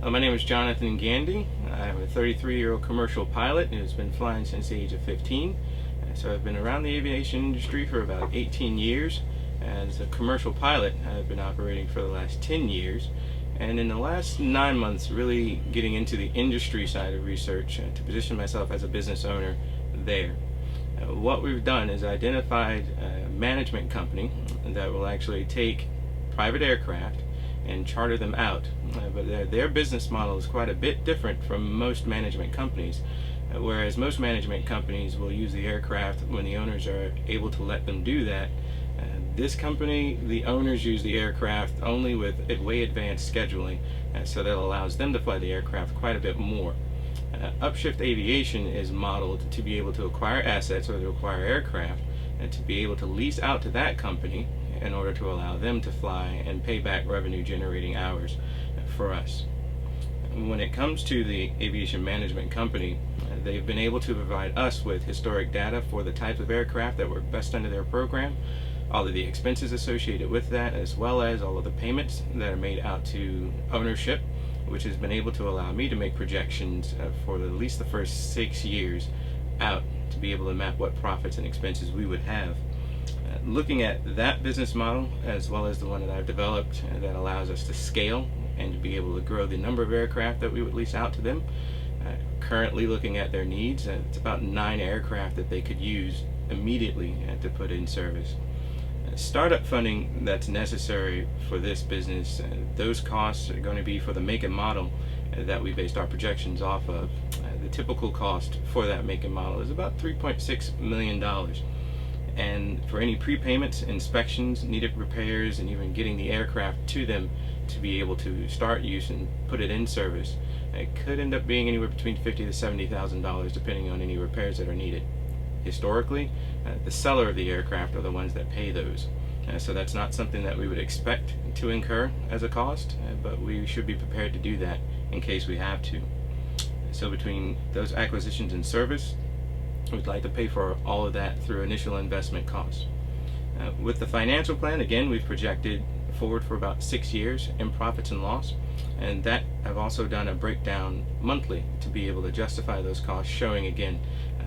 My name is Jonathan Gandy. I'm a 33-year-old commercial pilot who's been flying since the age of 15. So I've been around the aviation industry for about 18 years. As a commercial pilot, I've been operating for the last 10 years. And in the last 9 months, really getting into the industry side of research to position myself as a business owner there. What we've done is identified a management company that will actually take private aircraft and charter them out. But their business model is quite a bit different from most management companies. Whereas most management companies will use the aircraft when the owners are able to let them do that, this company, the owners use the aircraft only with way advanced scheduling, so that allows them to fly the aircraft quite a bit more. Upshift Aviation is modeled to be able to acquire assets or to acquire aircraft and to be able to lease out to that company in order to allow them to fly and pay back revenue generating hours for us. When it comes to the aviation management company, they've been able to provide us with historic data for the types of aircraft that work best under their program, all of the expenses associated with that, as well as all of the payments that are made out to ownership, which has been able to allow me to make projections for at least the first 6 years out to be able to map what profits and expenses we would have. Looking at that business model, as well as the one that I've developed that allows us to scale and to be able to grow the number of aircraft that we would lease out to them, currently looking at their needs, it's about 9 aircraft that they could use immediately to put in service. Startup funding that's necessary for this business, those costs are going to be for the make and model that we based our projections off of. The typical cost for that make and model is about $3.6 million. And for any prepayments, inspections, needed repairs, and even getting the aircraft to them to be able to start use and put it in service, it could end up being anywhere between $50,000 to $70,000 depending on any repairs that are needed. Historically, the seller of the aircraft are the ones that pay those. So that's not something that we would expect to incur as a cost, but we should be prepared to do that in case we have to. So between those acquisitions and service, we'd like to pay for all of that through initial investment costs. With the financial plan, again, we've projected forward for about 6 years in profits and loss, and that I've also done a breakdown monthly to be able to justify those costs, showing again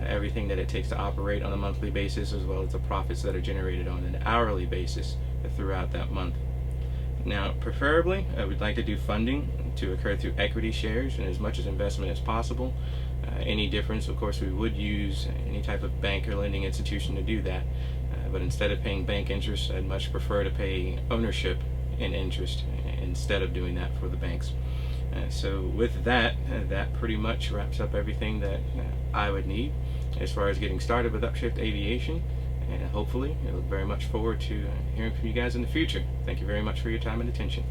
everything that it takes to operate on a monthly basis, as well as the profits that are generated on an hourly basis throughout that month. Now, preferably, we'd like to do funding to occur through equity shares and as much as investment as possible. Any difference, of course, we would use any type of bank or lending institution to do that. But instead of paying bank interest, I'd much prefer to pay ownership in interest instead of doing that for the banks. So with that, that pretty much wraps up everything that I would need as far as getting started with Upshift Aviation. And hopefully, I look very much forward to hearing from you guys in the future. Thank you very much for your time and attention.